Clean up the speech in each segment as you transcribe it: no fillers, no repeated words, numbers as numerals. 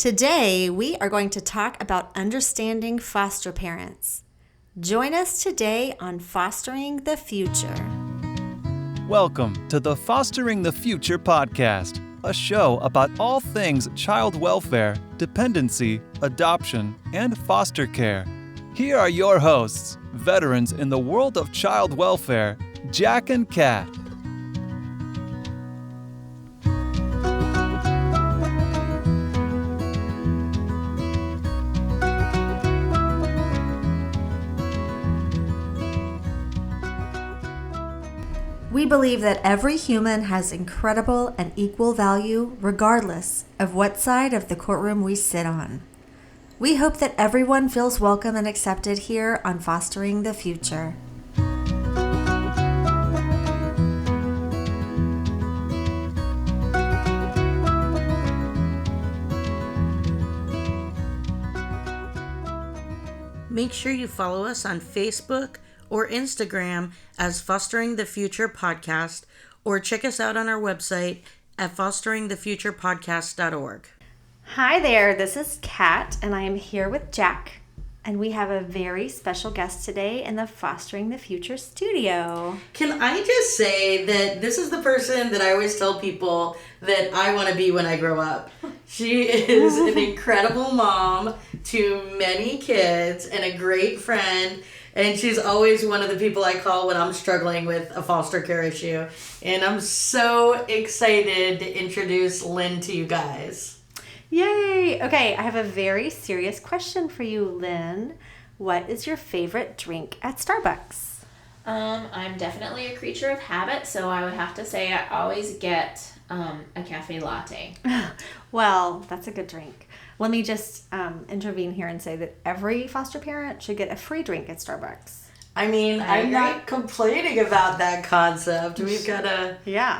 Today, we are going to talk about understanding foster parents. Join us today on Fostering the Future. Welcome to the Fostering the Future podcast, a show about all things child welfare, dependency, adoption, and foster care. Here are your hosts, veterans in the world of child welfare, Jack and Kat. We believe that every human has incredible and equal value regardless of what side of the courtroom we sit on. We hope that everyone feels welcome and accepted here on Fostering the Future. Make sure you follow us on Facebook or Instagram as Fostering the Future Podcast, or check us out on our website at fosteringthefuturepodcast.org. Hi there, this is Kat, and I am here with Jack. And we have a very special guest today in the Fostering the Future studio. Can I just say that this is the person that I always tell people that I want to be when I grow up. She is an incredible mom to many kids and a great friend. And she's always one of the people I call when I'm struggling with a foster care issue. And I'm so excited to introduce Lynn to you guys. Yay! Okay, I have a very serious question for you, Lynn. What is your favorite drink at Starbucks? I'm definitely a creature of habit, so I would have to say I always get a cafe latte. Well, that's a good drink. Let me just intervene here and say that every foster parent should get a free drink at Starbucks. I mean, I'm not complaining about that concept. We've got to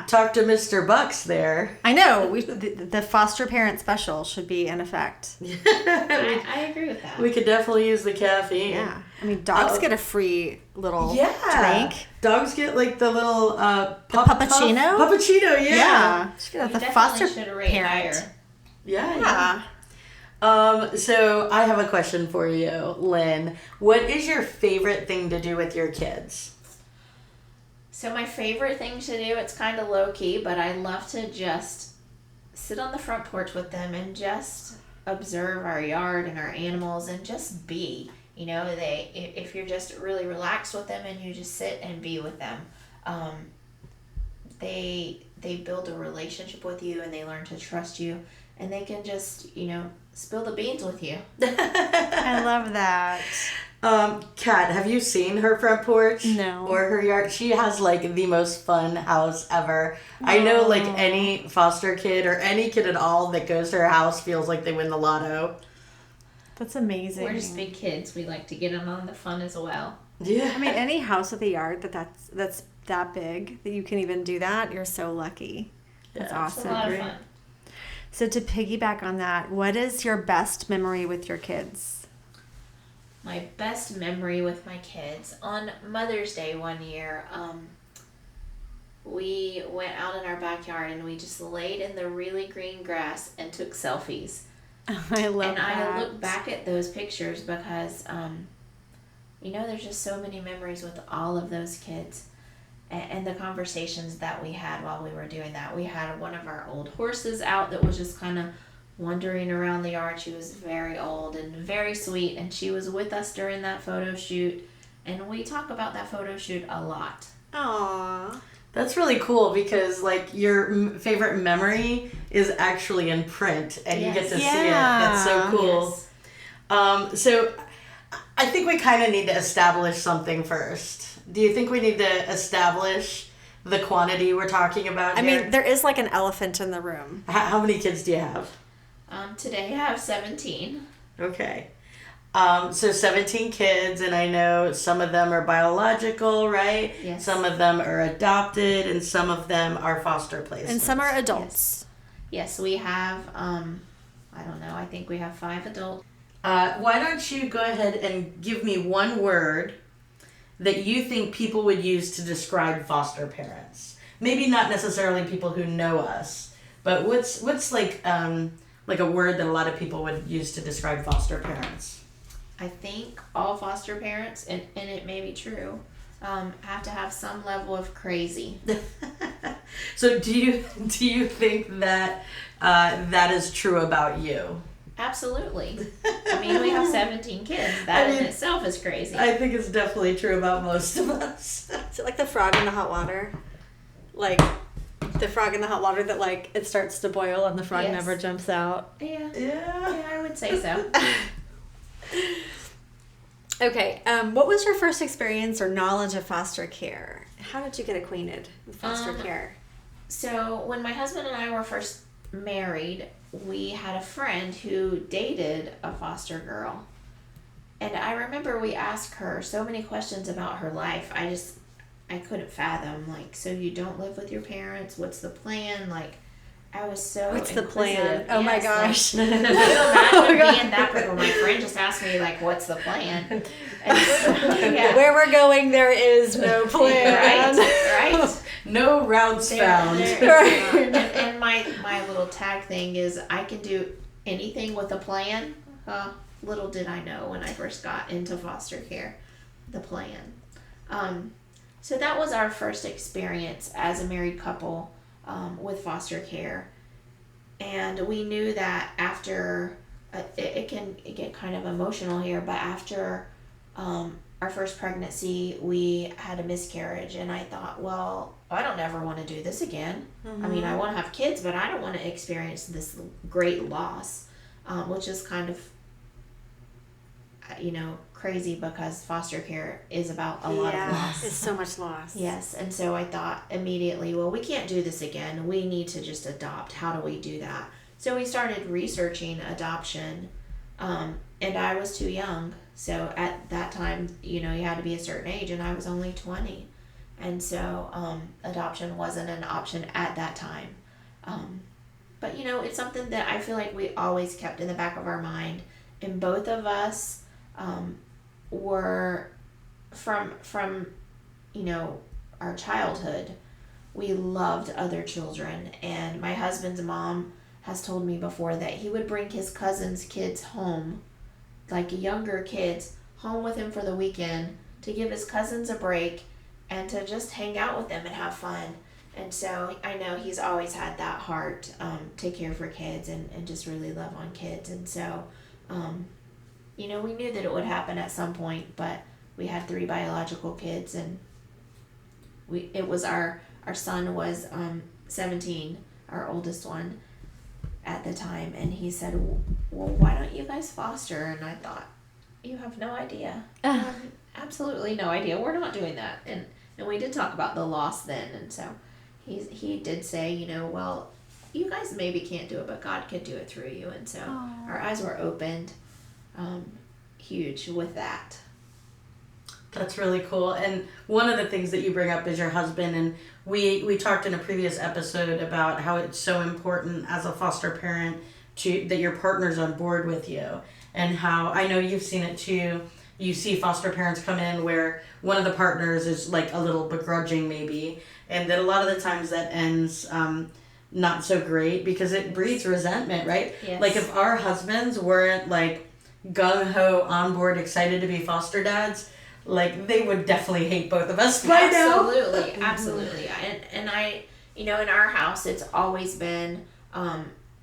talk to Mr. Bucks there. I know. The foster parent special should be in effect. I agree with that. We could definitely use the caffeine. Yeah. I mean, dogs get a free little drink. Dogs get like the little puppuccino? Puppuccino, yeah. The foster should rate parent. higher. Yeah. So I have a question for you, Lynn. What is your favorite thing to do with your kids? So my favorite thing to do, it's kind of low-key, but I love to just sit on the front porch with them and just observe our yard and our animals and just be. You know, if you're just really relaxed with them and you just sit and be with them, they build a relationship with you and they learn to trust you, and they can just, spill the beans with you. I love that. Kat, have you seen her front porch? No. Or her yard? She has like the most fun house ever. I know like any foster kid or any kid at all that goes to her house feels like they win the lotto. That's amazing. We're just big kids. We like to get in on the fun as well. Yeah. I mean, any house with a yard that's that big that you can even do that, you're so lucky. That's awesome. It's a lot of fun. So to piggyback on that, what is your best memory with your kids? My best memory with my kids, on Mother's Day one year, we went out in our backyard and we just laid in the really green grass and took selfies. I love that. And I look back at those pictures because, there's just so many memories with all of those kids. And the conversations that we had while we were doing that. We had one of our old horses out that was just kind of wandering around the yard. She was very old and very sweet, and she was with us during that photo shoot. And we talk about that photo shoot a lot. Aww. That's really cool because like your favorite memory is actually in print and you get to see it. That's so cool. Yes. So I think we kind of need to establish something first. Do you think we need to establish the quantity we're talking about here? I mean, there is like an elephant in the room. How many kids do you have? Today I have 17. Okay. So 17 kids, and I know some of them are biological, right? Yes. Some of them are adopted, and some of them are foster placements. And some are adults. Yes, we have, I think we have 5 adults. Why don't you go ahead and give me one word that you think people would use to describe foster parents? Maybe not necessarily people who know us, but what's like like a word that a lot of people would use to describe foster parents? I think all foster parents, and it may be true, have to have some level of crazy. So do you think that that is true about you? Absolutely. I mean, we have 17 kids. That in itself is crazy. I think it's definitely true about most of us. Is it like the frog in the hot water? Like the frog in the hot water that like it starts to boil and the frog Yes. never jumps out? Yeah, I would say so. Okay, what was your first experience or knowledge of foster care? How did you get acquainted with foster care? So when my husband and I were first married, we had a friend who dated a foster girl. And I remember we asked her so many questions about her life. I couldn't fathom, like, so you don't live with your parents? What's the plan? Like, I was so What's the plan? inquisitive. Oh my Yes, gosh. Like, can you imagine being that person? My friend just asked me, like, what's the plan? And so, yeah. Where we're going, there is no plan. Right. No routes found. And my little tag thing is I can do anything with a plan. Little did I know when I first got into foster care, the plan. So that was our first experience as a married couple with foster care. And we knew that after, it can get kind of emotional here, but after our first pregnancy, we had a miscarriage. And I thought, well, I don't ever want to do this again. I mean, I want to have kids, but I don't want to experience this great loss, which is kind of, crazy because foster care is about a lot of loss. It's so much loss. Yes, and so I thought immediately, well, we can't do this again. We need to just adopt. How do we do that? So we started researching adoption, and I was too young. So at that time, you had to be a certain age, and I was only 20. And so adoption wasn't an option at that time. But, it's something that I feel like we always kept in the back of our mind. And both of us were from our childhood, we loved other children. And my husband's mom has told me before that he would bring his cousin's kids home, like younger kids, home with him for the weekend to give his cousins a break and to just hang out with them and have fun. And so I know he's always had that heart to care for kids and just really love on kids. And so we knew that it would happen at some point, but we had 3 biological kids, and our son was 17, our oldest one at the time, and he said, well, why don't you guys foster? And I thought, you have no idea. Absolutely no idea. We're not doing that. And we did talk about the loss then, and so he did say, well, you guys maybe can't do it, but God could do it through you. And so our eyes were opened huge with that. That's really cool. And one of the things that you bring up is your husband, and we talked in a previous episode about how it's so important as a foster parent that your partner's on board with you, and how I know you've seen it too. You see foster parents come in where one of the partners is like a little begrudging maybe, and that a lot of the times that ends not so great because it breeds resentment, right? Yes. Like if our husbands weren't like gung-ho, on board, excited to be foster dads, like they would definitely hate both of us by now. Absolutely. And I, in our house, it's always been,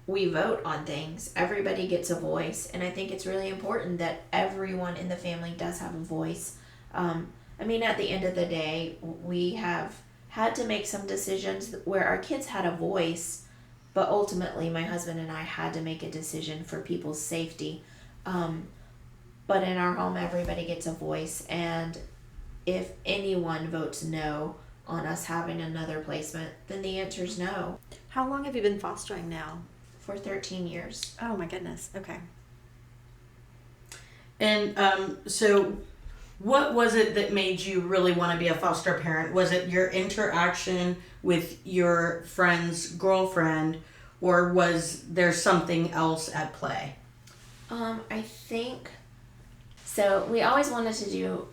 we vote on things. Everybody gets a voice. And I think it's really important that everyone in the family does have a voice. At the end of the day, we have had to make some decisions where our kids had a voice, but ultimately my husband and I had to make a decision for people's safety. But in our home, everybody gets a voice, and if anyone votes no on us having another placement, then the answer is no. How long have you been fostering now? For 13 years. Oh my goodness. Okay. And so what was it that made you really want to be a foster parent? Was it your interaction with your friend's girlfriend, or was there something else at play? I think so. We always wanted to do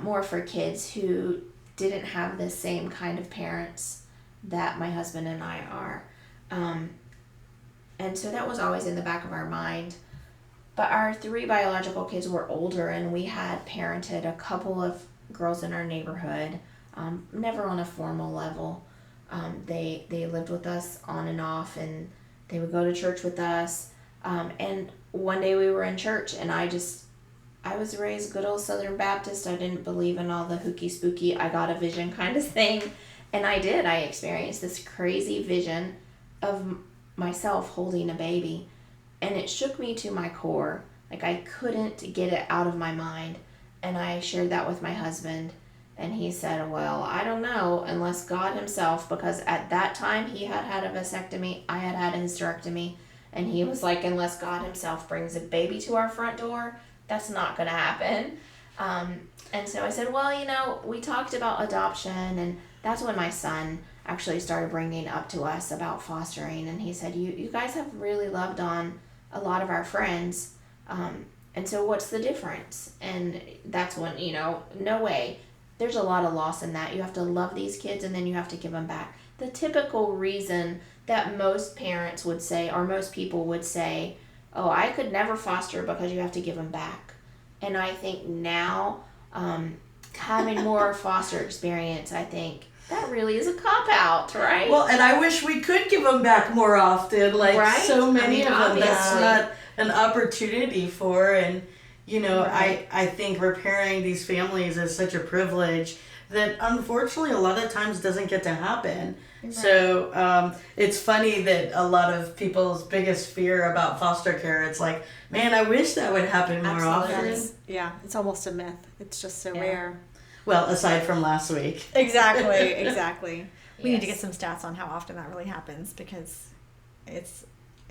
more for kids who didn't have the same kind of parents that my husband and I are. And so that was always in the back of our mind. But our 3 biological kids were older, and we had parented a couple of girls in our neighborhood, never on a formal level. They lived with us on and off, and they would go to church with us. And one day we were in church, and I was raised good old Southern Baptist. I didn't believe in all the hooky spooky, I got a vision kind of thing. And I did. I experienced this crazy vision of myself holding a baby. And it shook me to my core. Like, I couldn't get it out of my mind. And I shared that with my husband. And he said, well, I don't know, unless God himself, because at that time he had had a vasectomy, I had had a hysterectomy. And he was like, unless God himself brings a baby to our front door, that's not going to happen. And so I said, well, we talked about adoption, and that's when my son actually started bringing up to us about fostering. And he said, you guys have really loved on a lot of our friends. And so what's the difference? And that's when, no way. There's a lot of loss in that. You have to love these kids, and then you have to give them back. The typical reason that most parents would say, or most people would say, oh, I could never foster because you have to give them back. And I think now, having more foster experience, I think that really is a cop-out, right? Well, and I wish we could give them back more often. Like, right? so many of them, obviously. that's not an opportunity for. And, Right. I think repairing these families is such a privilege that unfortunately a lot of times doesn't get to happen. Right. So it's funny that a lot of people's biggest fear about foster care, it's like, man, I wish that would happen more Absolutely. often. Yeah, it's almost a myth. It's just so rare. Well, aside from last week. Exactly. We need to Yes. get some stats on how often that really happens, because it's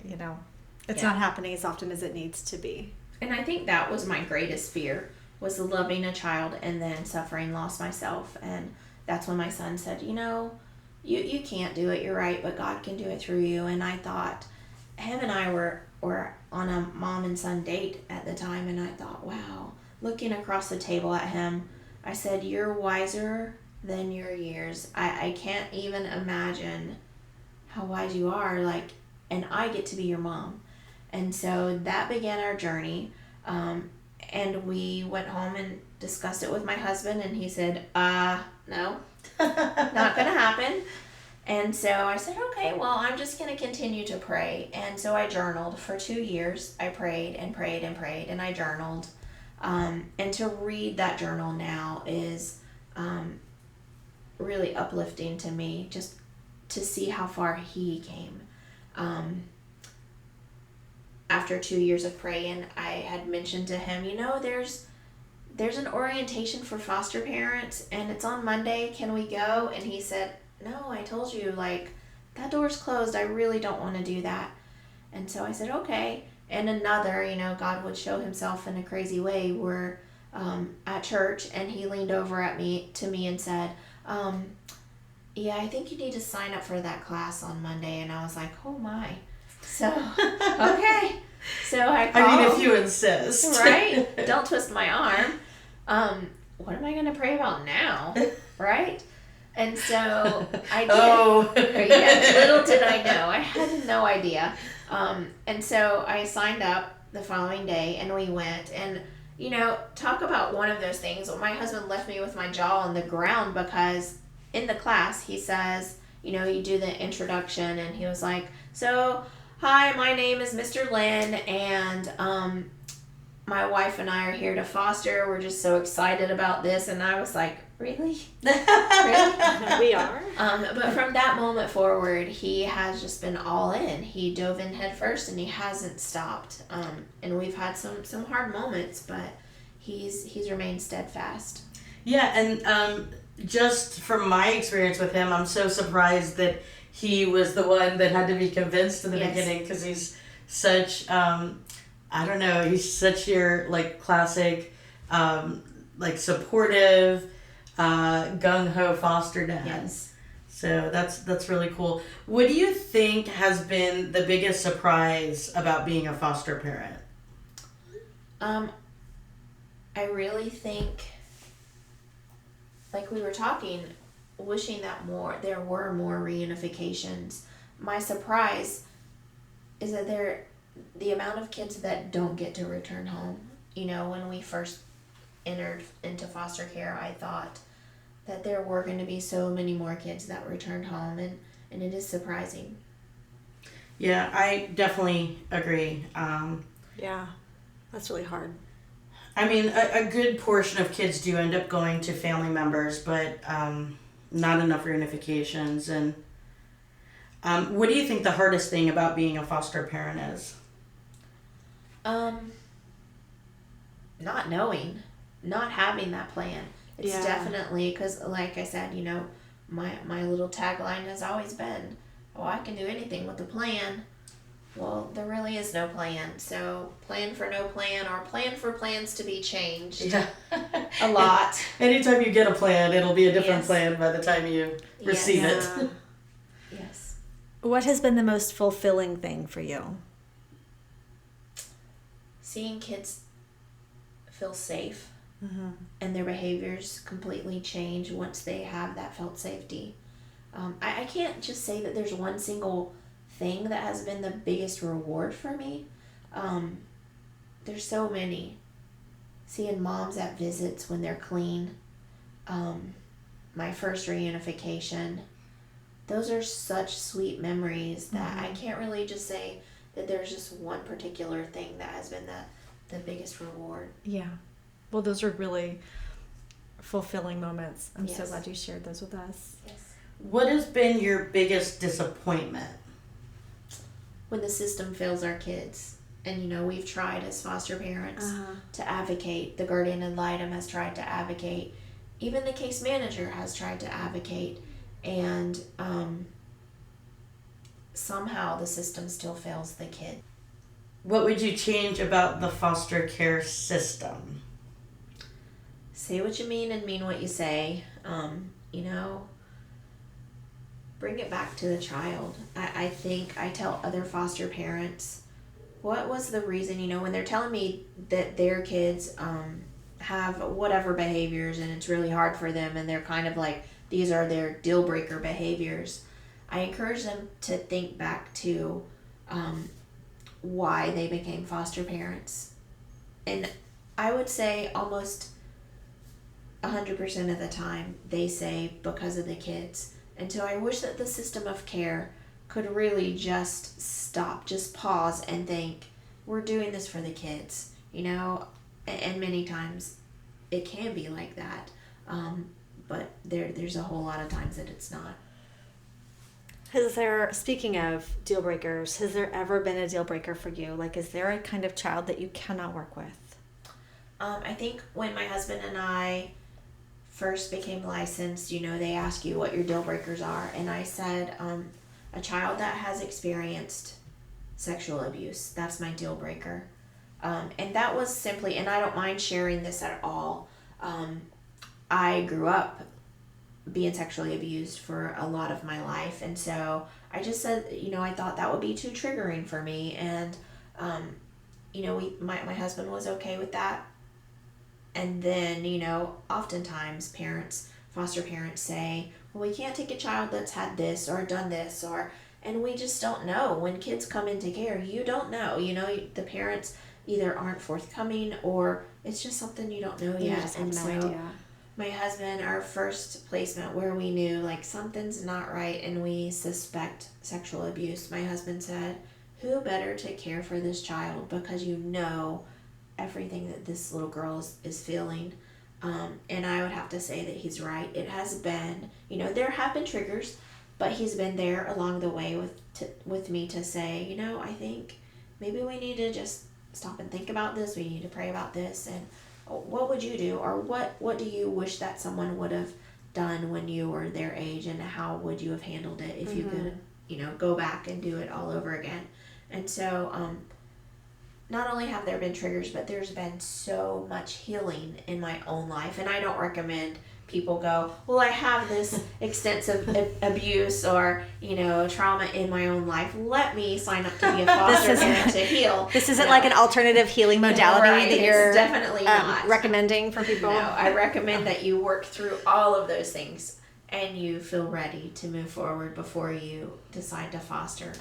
not happening as often as it needs to be. And I think that was my greatest fear, was loving a child and then suffering loss myself. And that's when my son said, you can't do it, you're right, but God can do it through you. And I thought, him and I were on a mom and son date at the time, and I thought, wow, looking across the table at him, I said, you're wiser than your years. I can't even imagine how wise you are, and I get to be your mom. And so that began our journey, and we went home and discussed it with my husband, and he said, no, not gonna happen. And so I said, okay, well, I'm just gonna continue to pray. And so I journaled for 2 years. I prayed and prayed and prayed, and I journaled. And to read that journal now is really uplifting to me, just to see how far he came. After 2 years of praying, I had mentioned to him, there's an orientation for foster parents, and it's on Monday. Can we go? And he said, no, I told you, that door's closed. I really don't want to do that. And so I said, okay. And another, God would show himself in a crazy way. We're at church, and he leaned over to me and said, yeah, I think you need to sign up for that class on Monday. And I was like, oh my. So, okay. So I called. I mean, if you insist. Right? Don't twist my arm. What am I going to pray about now? Right? And so I did. Oh. Yeah, little did I know. I had no idea. And so I signed up the following day, and we went. And, talk about one of those things. My husband left me with my jaw on the ground, because in the class he says, you do the introduction, and he was like, so, hi, my name is Mr. Lynn, and my wife and I are here to foster. We're just so excited about this. And I was like, really? Really? We are. But from that moment forward, he has just been all in. He dove in head first, and he hasn't stopped. And we've had some hard moments, but he's remained steadfast. Yeah, and just from my experience with him, I'm so surprised that he was the one that had to be convinced in the beginning, because he's such, he's such your, classic, supportive, gung-ho foster dad. Yes. So that's really cool. What do you think has been the biggest surprise about being a foster parent? I really think, like we were talking, wishing that there were more reunifications. My surprise is that the amount of kids that don't get to return home. You know, when we first entered into foster care, I thought that there were going to be so many more kids that returned home, and it is surprising. Yeah, I definitely agree. Yeah, that's really hard. I mean, a good portion of kids do end up going to family members, but not enough reunifications. And what do you think the hardest thing about being a foster parent is? Not knowing, not having that plan. It's definitely, because like I said, you know, my little tagline has always been, oh, I can do anything with a plan. Well, there really is no plan. So plan for no plan, or plan for plans to be changed a lot. Anytime you get a plan, it'll be a different plan by the time you receive it. Yes. What has been the most fulfilling thing for you? Seeing kids feel safe and their behaviors completely change once they have that felt safety. I can't just say that there's one single thing that has been the biggest reward for me. There's so many. Seeing moms at visits when they're clean, my first reunification, those are such sweet memories that I can't really just say that there's just one particular thing that has been the biggest reward. Yeah. Well, those are really fulfilling moments. I'm so glad you shared those with us. Yes. What has been your biggest disappointment? When the system fails our kids. And, you know, we've tried as foster parents to advocate. The guardian ad litem has tried to advocate. Even the case manager has tried to advocate. And somehow the system still fails the kid. What would you change about the foster care system? Say what you mean and mean what you say. You know, bring it back to the child. I think I tell other foster parents, what was the reason, you know, when they're telling me that their kids have whatever behaviors and it's really hard for them and they're kind of like, these are their deal breaker behaviors. I encourage them to think back to why they became foster parents. And I would say almost 100% of the time they say because of the kids. And so I wish that the system of care could really just stop, just pause and think, we're doing this for the kids, you know? And many times it can be like that. But there's a whole lot of times that it's not. Speaking of deal breakers, has there ever been a deal breaker for you? Like, is there a kind of child that you cannot work with? I think when my husband and I first became licensed, you know, they ask you what your deal breakers are. And I said, a child that has experienced sexual abuse, that's my deal breaker. And that was simply, and I don't mind sharing this at all. I grew up being sexually abused for a lot of my life. And so I just said, you know, I thought that would be too triggering for me. And, you know, my husband was okay with that. And then, you know, oftentimes foster parents say, well, we can't take a child that's had this or done this, and we just don't know. When kids come into care, you don't know. You know, the parents either aren't forthcoming or it's just something you don't know yet. You just have no idea. My husband, our first placement where we knew like something's not right and we suspect sexual abuse, my husband said, who better to care for this child because you know everything that this little girl is feeling. And I would have to say that he's right. It has been, you know, there have been triggers, but he's been there along the way with me to say, you know, I think maybe we need to just stop and think about this. We need to pray about this. And what would you do? Or what do you wish that someone would have done when you were their age? And how would you have handled it if you could, you know, go back and do it all over again? And so, not only have there been triggers, but there's been so much healing in my own life. And I don't recommend people go, well, I have this extensive abuse or, you know, trauma in my own life. Let me sign up to be a foster parent to heal. This isn't like an alternative healing modality that you're definitely not recommending for people. No, I recommend that you work through all of those things and you feel ready to move forward before you decide to foster.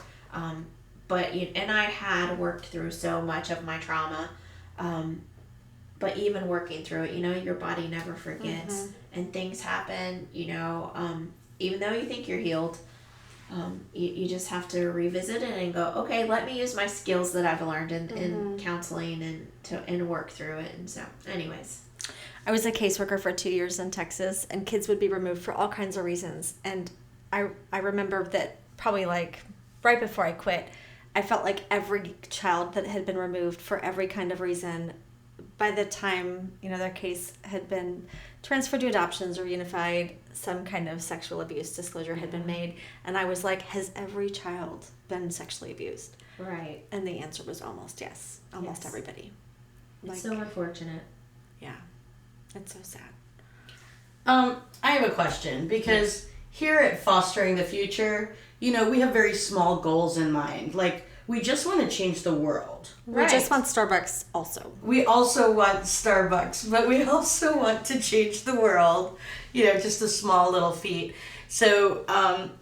But and I had worked through so much of my trauma, but even working through it, your body never forgets, and things happen. Even though you think you're healed, you just have to revisit it and go, okay, let me use my skills that I've learned in counseling and work through it. And so, anyways. I was a caseworker for 2 years in Texas, and kids would be removed for all kinds of reasons. And I remember that probably like right before I quit, I felt like every child that had been removed for every kind of reason, by the time, their case had been transferred to adoptions or unified, some kind of sexual abuse disclosure had been made. And I was like, has every child been sexually abused? Right. And the answer was almost yes. Almost everybody. It's so unfortunate. Yeah. It's so sad. I have a question, because here at Fostering the Future, we have very small goals in mind. Like, we just want to change the world. We just want Starbucks also. We also want Starbucks, but we also want to change the world. Just a small little feat. So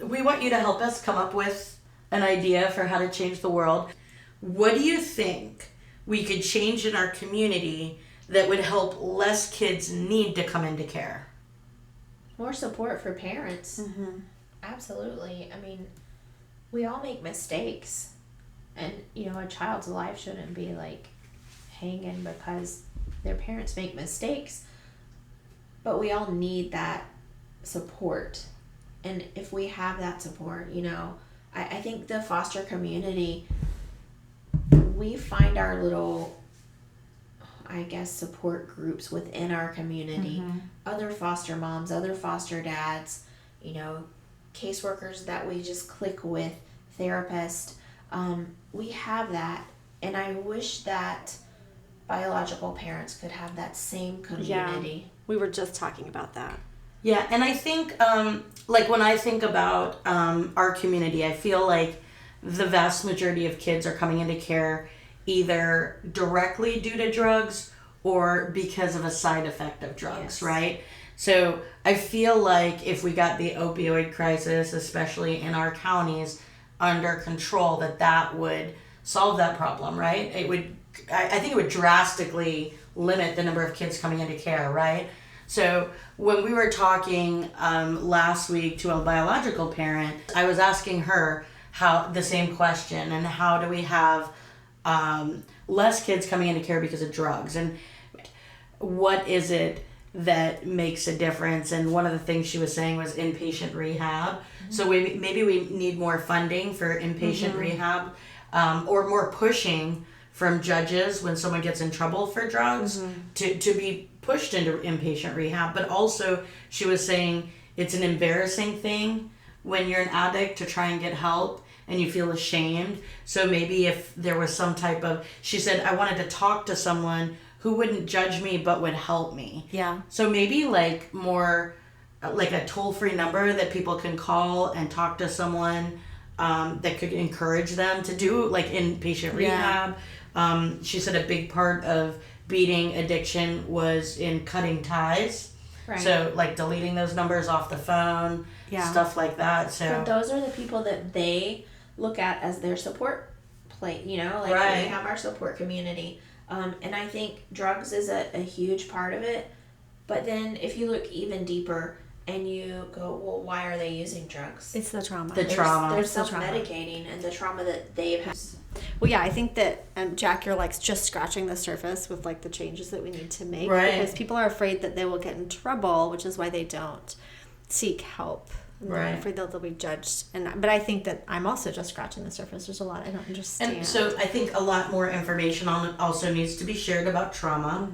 we want you to help us come up with an idea for how to change the world. What do you think we could change in our community that would help less kids need to come into care? More support for parents. Mm-hmm. Absolutely. I mean, we all make mistakes. And, a child's life shouldn't be, like, hanging because their parents make mistakes. But we all need that support. And if we have that support, I think the foster community, we find our little, I guess, support groups within our community. Other foster moms, other foster dads, caseworkers that we just click with, therapists. We have that, and I wish that biological parents could have that same community. Yeah, we were just talking about that. Yeah, and I think, when I think about our community, I feel like the vast majority of kids are coming into care either directly due to drugs or because of a side effect of drugs, right? So I feel like if we got the opioid crisis, especially in our counties, under control, that would solve that problem, right? I think it would drastically limit the number of kids coming into care, right? So when we were talking last week to a biological parent, I was asking her the same question, and how do we have less kids coming into care because of drugs, and what is it that makes a difference? And one of the things she was saying was inpatient rehab. So maybe we need more funding for inpatient rehab, or more pushing from judges when someone gets in trouble for drugs to be pushed into inpatient rehab. But also, she was saying it's an embarrassing thing when you're an addict to try and get help, and you feel ashamed. So maybe if there was some type of, she said, I wanted to talk to someone who wouldn't judge me but would help me. Yeah. So maybe more like a toll-free number that people can call and talk to someone that could encourage them to do like inpatient rehab. She said a big part of beating addiction was in cutting ties. Right. So like deleting those numbers off the phone, stuff like that. So those are the people that they look at as their support plate, we have our support community. And I think drugs is a huge part of it. But then if you look even deeper and you go, well, why are they using drugs? It's the trauma. They're self-medicating and the trauma that they've had. Well, yeah, I think that, Jack, you're like just scratching the surface with like the changes that we need to make. Right. Because people are afraid that they will get in trouble, which is why they don't seek help. Right. They're afraid they'll be judged. But I think that I'm also just scratching the surface. There's a lot I don't understand. And so I think a lot more information on it also needs to be shared about trauma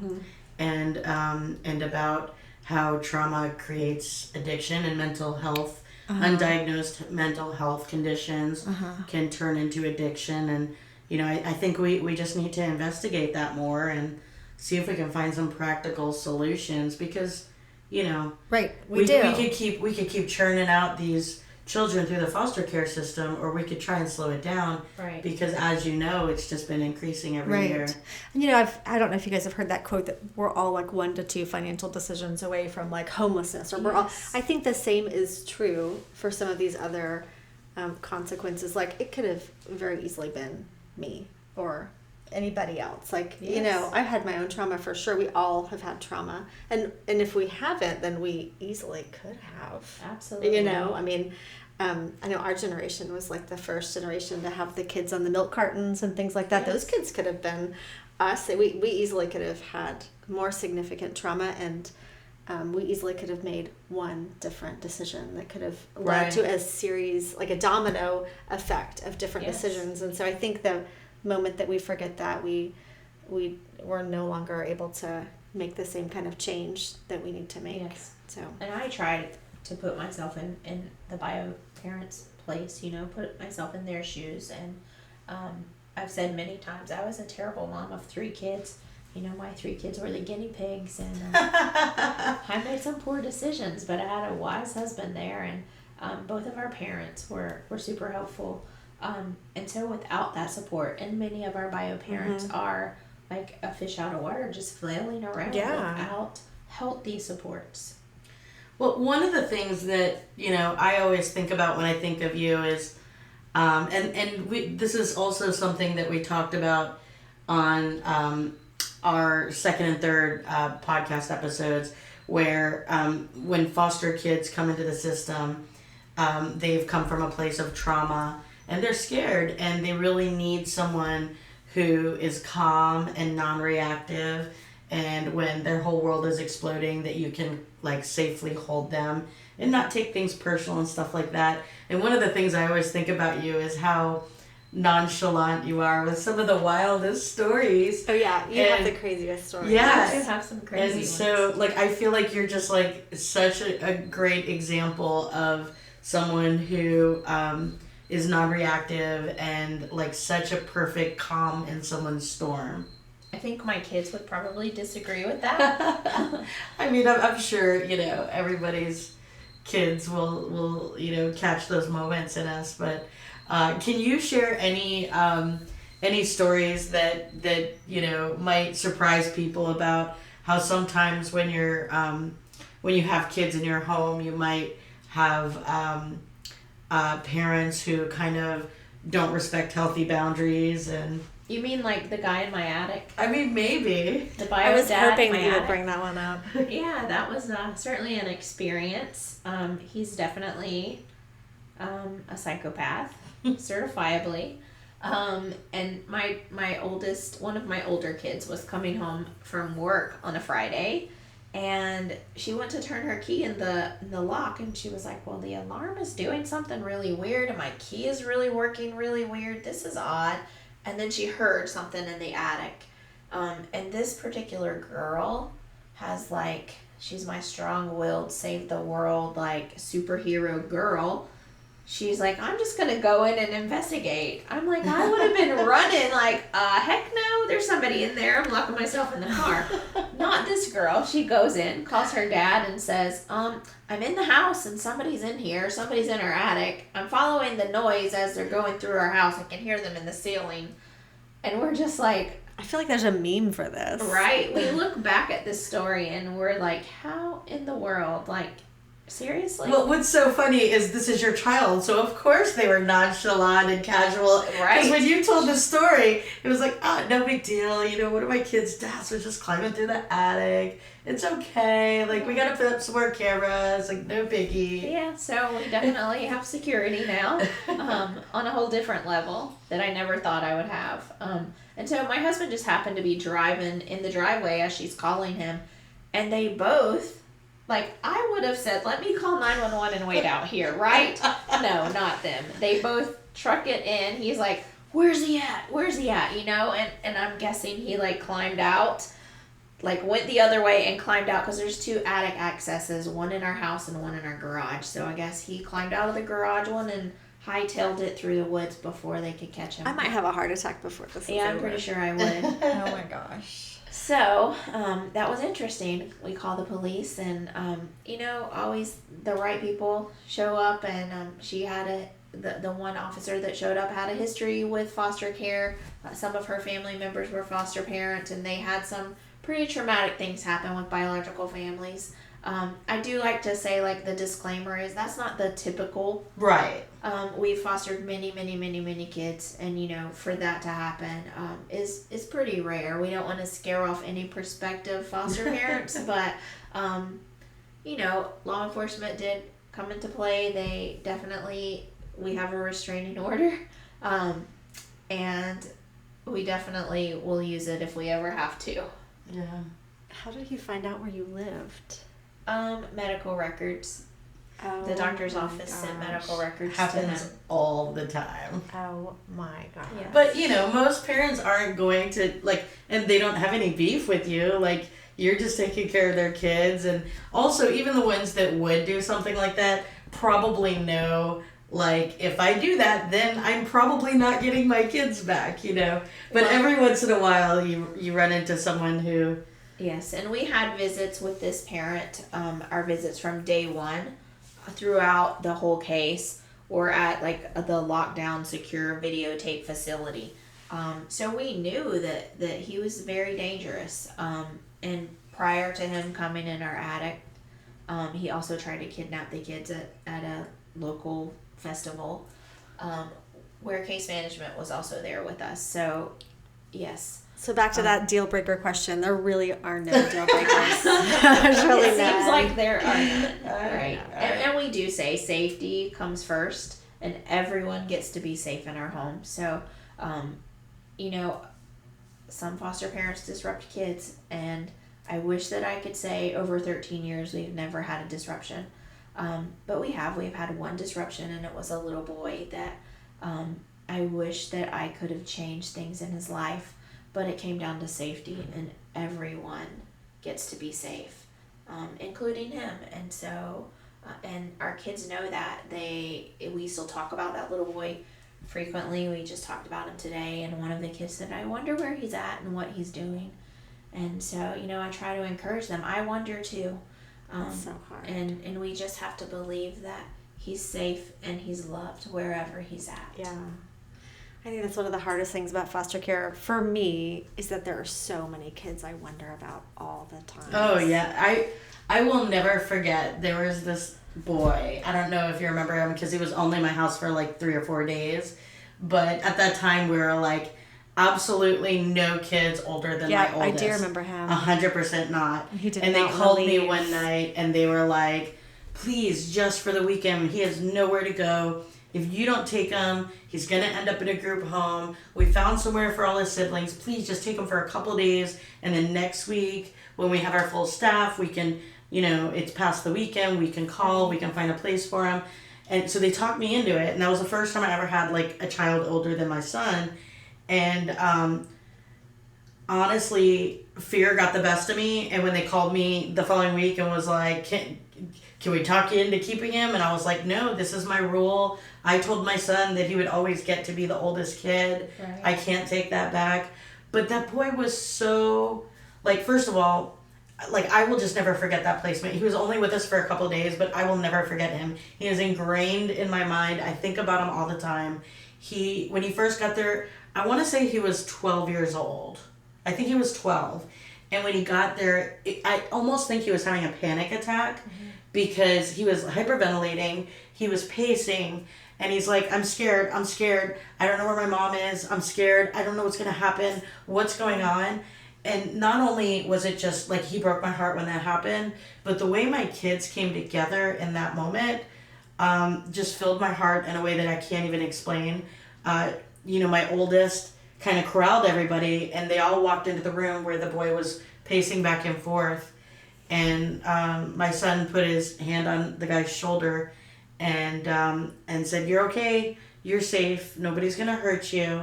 and about how trauma creates addiction and mental health. Undiagnosed mental health conditions can turn into addiction. And, I think we just need to investigate that more and see if we can find some practical solutions, because right, we could keep churning out these children through the foster care system, or we could try and slow it down, right? Because as you know, it's just been increasing every year. And I don't know if you guys have heard that quote that we're all like 1 to 2 financial decisions away from like homelessness, or we're all. I think the same is true for some of these other consequences. Like, it could have very easily been me or anybody else. Like, Yes. you know, I've had my own trauma for sure. We all have had trauma. And if we haven't, then we easily could have. Absolutely. You know, I mean, I know our generation was like the first generation to have the kids on the milk cartons and things like that. Yes. Those kids could have been us. We easily could have had more significant trauma, and we easily could have made one different decision that could have led Right. to a series, like a domino effect of different Yes. decisions. And so I think the moment that we forget that, we're no longer able to make the same kind of change that we need to make. Yes. So And I tried to put myself in the bio parents' place, you know, put myself in their shoes. And I've said many times, I was a terrible mom of 3 kids. You know, my 3 kids were the guinea pigs, and I made some poor decisions, but I had a wise husband there, and both of our parents were super helpful. And so without that support, and many of our bio parents are like a fish out of water, just flailing around Yeah. without healthy supports. Well, one of the things that, you know, I always think about when I think of you is, this is also something that we talked about on our second and third podcast episodes, where when foster kids come into the system, they've come from a place of trauma and they're scared, and they really need someone who is calm and non-reactive, and when their whole world is exploding, that you can like safely hold them and not take things personal and stuff like that. And one of the things I always think about you is how nonchalant you are with some of the wildest stories. oh yeah, you have And- the craziest story. Yeah. I do have some crazy And ones. so, like, I feel like you're just like such a great example of someone who is non-reactive and like such a perfect calm in someone's storm. I think my kids would probably disagree with that. I mean, I'm sure, you know, everybody's kids will you know, catch those moments in us. But can you share any stories that you know might surprise people about how sometimes when you're when you have kids in your home, you might have parents who kind of don't respect healthy boundaries? And You mean like the guy in my attic? I mean, maybe. The bio I was dad hoping in my that you would attic? bring that one up. Yeah, that was certainly an experience. He's definitely a psychopath, certifiably. And my oldest, one of my older kids, was coming home from work on a Friday, and she went to turn her key in the lock, and she was like, "Well, the alarm is doing something really weird, and my key is really working really weird. This is odd." And then she heard something in the attic. And this particular girl has like, she's my strong-willed, save the world, like superhero girl. She's like, "I'm just going to go in and investigate." I'm like, I would have been running like, heck no, there's somebody in there. I'm locking myself in the car. Not this girl. She goes in, calls her dad and says, I'm in the house and somebody's in here. Somebody's in our attic. I'm following the noise as they're going through our house. I can hear them in the ceiling. And we're just like, I feel like there's a meme for this. right? We look back at this story and we're like, how in the world? Like, seriously? Well, what's so funny is this is your child, so of course they were nonchalant and casual. Right. Because when you told the story, it was like, oh, no big deal. You know, one of my kids' dads was just climbing through the attic. It's okay. Like, we gotta put up some more cameras. Like, no biggie. Yeah, so we definitely have security now, on a whole different level that I never thought I would have. And so my husband just happened to be driving in the driveway as she's calling him, and they both, like, I would have said, let me call 911 and wait out here, right? No, not them. They both truck it in. He's like, where's he at? Where's he at? You know, and I'm guessing he, like, climbed out, like, went the other way and climbed out, because there's 2 attic accesses, one in our house and one in our garage. So I guess he climbed out of the garage one and hightailed it through the woods before they could catch him. I might have a heart attack before this is Yeah, I'm over. pretty sure I would. Oh my gosh. So, that was interesting. We called the police, and, you know, always the right people show up, and she had the one officer that showed up had a history with foster care. Some of her family members were foster parents, and they had some pretty traumatic things happen with biological families. I do like to say, like, the disclaimer is that's not the typical. Right. We've fostered many kids, and for that to happen is pretty rare. We don't want to scare off any prospective foster parents, but law enforcement did come into play. We have a restraining order, and we definitely will use it if we ever have to. Yeah. How did you find out where you lived? Medical records. Oh, The doctor's office sent medical records Happens to him. all the time. Oh my god. Yeah. But, most parents aren't going to, and they don't have any beef with you. Like, you're just taking care of their kids. And also, even the ones that would do something like that probably know, like, if I do that, then I'm probably not getting my kids back, But every once in a while, you run into someone who... Yes, and we had visits with this parent, our visits from day one throughout the whole case, or at the lockdown secure videotape facility. So we knew that he was very dangerous. And prior to him coming in our attic, he also tried to kidnap the kids at a local festival, where case management was also there with us. So, yes. So back to that deal breaker question. There really are no deal breakers. There's really It seems none. like there are none. Right. All right. And we do say safety comes first, and everyone gets to be safe in our home. So, some foster parents disrupt kids, and I wish that I could say over 13 years we've never had a disruption. But we've had one disruption, and it was a little boy that I wish that I could have changed things in his life. But it came down to safety, and everyone gets to be safe, including him. And so, and our kids know that. We still talk about that little boy frequently. We just talked about him today, and one of the kids said, I wonder where he's at and what he's doing. And so, I try to encourage them. I wonder too. It's so hard. And we just have to believe that he's safe and he's loved wherever he's at. Yeah. I think that's one of the hardest things about foster care for me is that there are so many kids I wonder about all the time. Oh, yeah. I will never forget. There was this boy. I don't know if you remember him because he was only in my house for 3 or 4 days. But at that time, we were absolutely no kids older than my oldest. I do remember him. 100% not. He did and not they called wanna me leave. one night and they were like, please, just for the weekend, he has nowhere to go. If you don't take him, he's going to end up in a group home. We found somewhere for all his siblings. Please just take him for a couple days. And then next week, when we have our full staff, we can, it's past the weekend. We can call. We can find a place for him. And so they talked me into it. And that was the first time I ever had, a child older than my son. And honestly, fear got the best of me. And when they called me the following week and was like, can we talk you into keeping him? And I was like, no, this is my rule. I told my son that he would always get to be the oldest kid. Right. I can't take that back. But that boy was so, first of all, I will just never forget that placement. He was only with us for a couple of days, but I will never forget him. He is ingrained in my mind. I think about him all the time. When he first got there, I want to say he was 12 years old. I think he was 12. And when he got there, I almost think he was having a panic attack because he was hyperventilating. He was pacing. And he's like, I'm scared. I don't know where my mom is. I'm scared. I don't know what's going to happen. What's going on? And not only was it just he broke my heart when that happened, but the way my kids came together in that moment just filled my heart in a way that I can't even explain. My oldest kind of corralled everybody, and they all walked into the room where the boy was pacing back and forth. And my son put his hand on the guy's shoulder and said, you're okay, you're safe, nobody's gonna hurt you.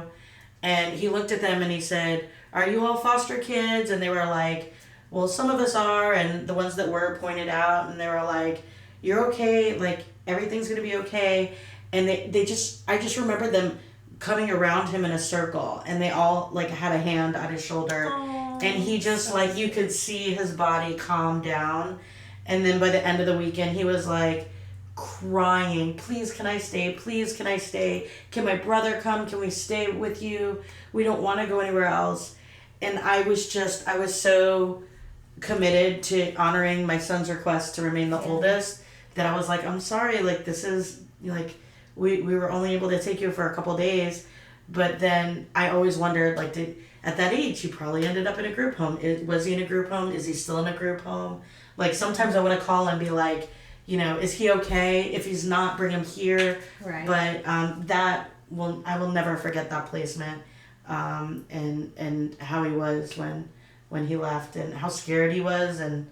And he looked at them and he said, are you all foster kids? And they were like, well, some of us are. And the ones that were pointed out, and they were like, you're okay, everything's gonna be okay. And I just remember them coming around him in a circle, and they all had a hand on his shoulder. Aww, and he just you could see his body calm down. And then by the end of the weekend, he was crying, please can I stay, can my brother come, can we stay with you, we don't want to go anywhere else. And I was so committed to honoring my son's request to remain the oldest, that I was like, I'm sorry, like, this is, like, we were only able to take you for a couple days. But then I always wondered, like, at that age, he probably ended up in a group home. Was he in a group home? Is he still in a group home? Like, sometimes I want to call and be like, you know, is he okay? If he's not, bring him here. Right. But I will never forget that placement, and how he was when he left, and how scared he was. And,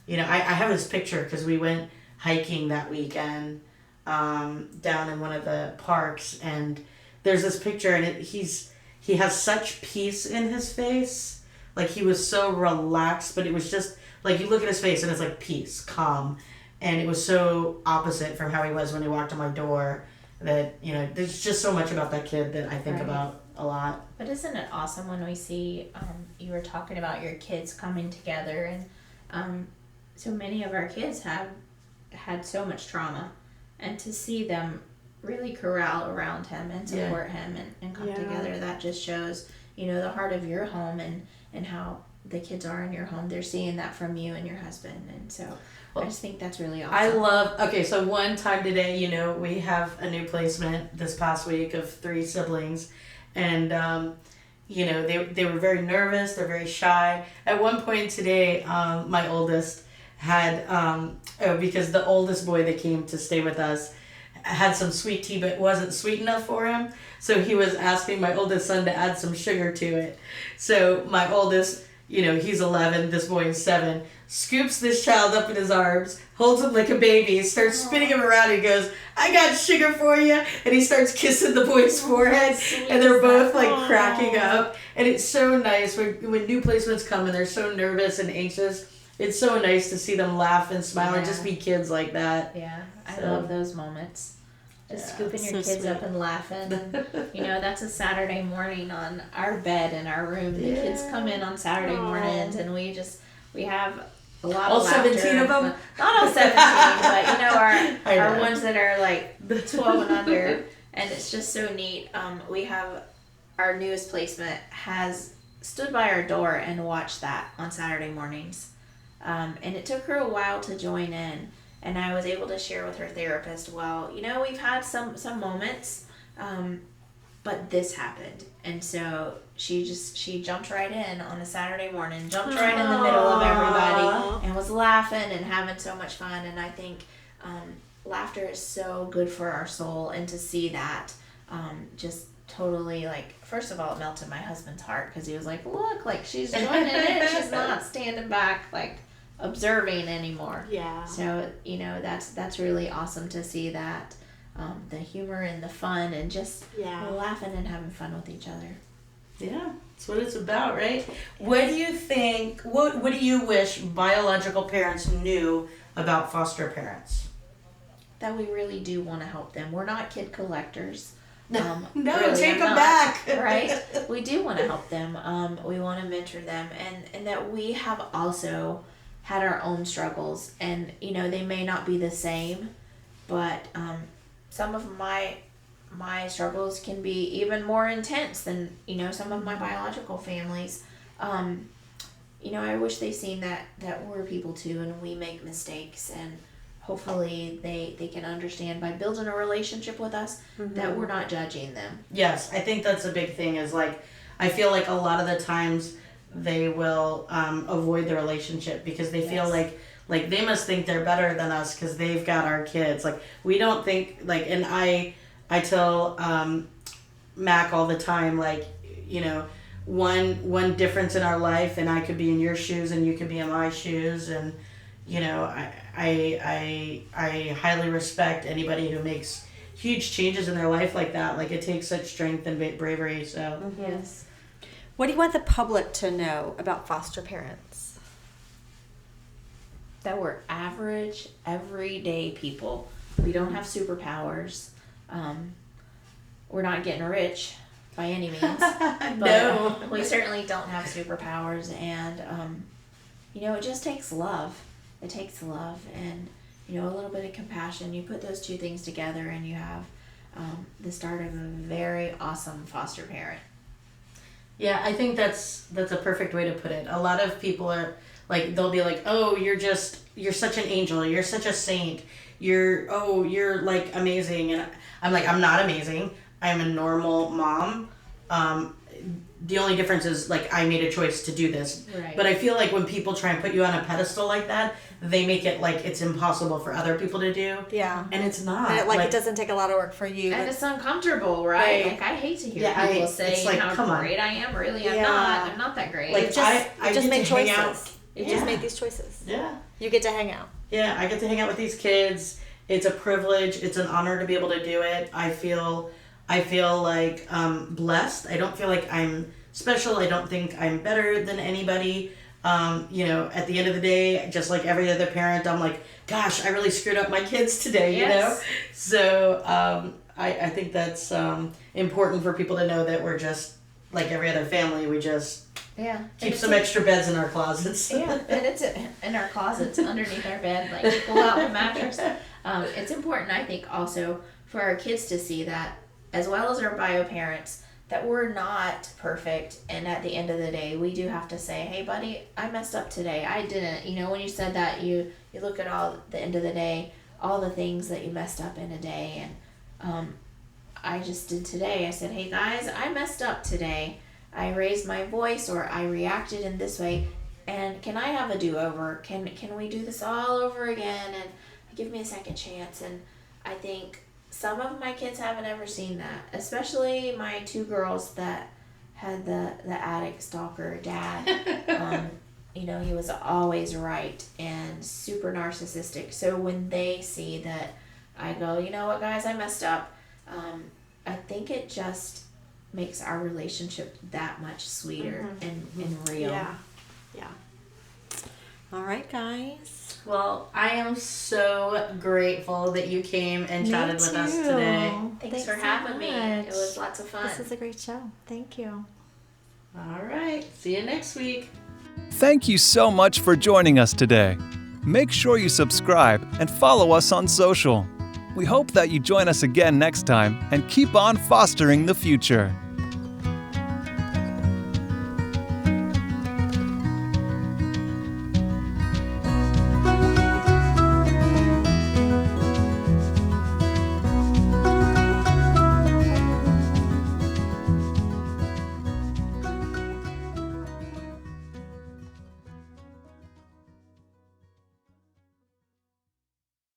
you know, I have his picture because we went hiking that weekend down in one of the parks, and there's this picture, and he has such peace in his face. Like, he was so relaxed, but it was just, like, you look at his face and it's like peace, calm. And it was so opposite from how he was when he walked in my door that, you know, there's just so much about that kid that I think about a lot. But isn't it awesome when we see, you were talking about your kids coming together, and so many of our kids have had so much trauma, and to see them really corral around him and support him and come together, that just shows, you know, the heart of your home and how the kids are in your home. They're seeing that from you and your husband, and so I just think that's really awesome. So one time today, you know, we have a new placement this past week of 3 siblings, and you know, they were very nervous, they're very shy. At one point today, my oldest had because the oldest boy that came to stay with us had some sweet tea but wasn't sweet enough for him, so he was asking my oldest son to add some sugar to it. So my oldest, you know, he's 11, this boy is 7, scoops this child up in his arms, holds him like a baby, starts spinning him around, and goes, I got sugar for you, and he starts kissing the boy's forehead, and they're both like cracking up. And it's so nice when new placements come and they're so nervous and anxious. It's so nice to see them laugh and smile and just be kids like that. Yeah, I love those moments. Just scooping your kids up and laughing. And, you know, that's a Saturday morning on our bed in our room. The kids come in on Saturday mornings, and we have a lot of laughter. All 17 of them? Not all 17, but, you know, our ones that are like 12 and under. And it's just so neat. We have our newest placement has stood by our door and watched that on Saturday mornings. And it took her a while to join in. And I was able to share with her therapist, well, you know, we've had some moments, but this happened. And so she jumped right in on a Saturday morning, jumped right in the middle of everybody, and was laughing and having so much fun. And I think laughter is so good for our soul, and to see that just totally, like, first of all, it melted my husband's heart, because he was like, look, like, she's joining in, she's not standing back, like, observing anymore. Yeah. So, you know, that's really awesome to see that, the humor and the fun, and just laughing and having fun with each other. Yeah, that's what it's about, right? What do you think, what do you wish biological parents knew about foster parents? That we really do want to help them. We're not kid collectors. No, really, take them back. Right? We do want to help them. We want to mentor them, and that we have also had our own struggles, and, you know, they may not be the same, but some of my struggles can be even more intense than, you know, some of my biological families. You know, I wish they seen that we're people too, and we make mistakes, and hopefully they can understand by building a relationship with us that we're not judging them. Yes, I think that's a big thing, is like, I feel like a lot of the times they will avoid the relationship because they feel like they must think they're better than us because they've got our kids. Like, we don't think, like, and I tell Mac all the time, like, you know, one difference in our life, and I could be in your shoes and you could be in my shoes, and, you know, I highly respect anybody who makes huge changes in their life like that. Like, it takes such strength and bravery. So Yes. What do you want the public to know about foster parents? That we're average, everyday people. We don't have superpowers. We're not getting rich by any means. But No. we certainly don't have superpowers, and you know, it just takes love. It takes love and, you know, a little bit of compassion. You put those two things together, and you have the start of a very awesome foster parent. Yeah, I think that's a perfect way to put it. A lot of people are Like they'll be like, "Oh, you're such an angel. You're such a saint. You're like amazing." And I'm like, "I'm not amazing. I'm a normal mom. The only difference is like I made a choice to do this." Right. But I feel like when people try and put you on a pedestal like that, they make it like it's impossible for other people to do. Yeah. And it's not. And it doesn't take a lot of work for you. And it's uncomfortable, right? Like I hate to hear people say like, how great I am. Really, I'm not that great. Like I just made hang out. choices. You just made these choices. Yeah. You get to hang out. Yeah, I get to hang out with these kids. It's a privilege. It's an honor to be able to do it. I feel like blessed. I don't feel like I'm special. I don't think I'm better than anybody. At the end of the day, just like every other parent, I'm like, gosh, I really screwed up my kids today, you know? So I think that's important for people to know that we're just like every other family. We just keep some extra beds in our closets. And it's in our closets, underneath our bed, like pull out the mattress. It's important, I think, also for our kids to see that, as well as our bio parents, that we're not perfect, and at the end of the day we do have to say, "Hey buddy, I messed up today. I didn't," when you said that, you look at all the end of the day, all the things that you messed up in a day. And I just did today. I said, "Hey guys, I messed up today. I raised my voice, or I reacted in this way, and can I have a do-over? Can we do this all over again, and give me a second chance?" And I think some of my kids haven't ever seen that, especially my 2 girls that had the addict stalker dad. He was always right and super narcissistic. So when they see that I go, "You know what, guys, I messed up," I think it just makes our relationship that much sweeter and real. Yeah. All right, guys. Well, I am so grateful that you came and chatted with us today. Thanks for having me. It was lots of fun. This is a great show. Thank you. All right. See you next week. Thank you so much for joining us today. Make sure you subscribe and follow us on social. We hope that you join us again next time and keep on fostering the future.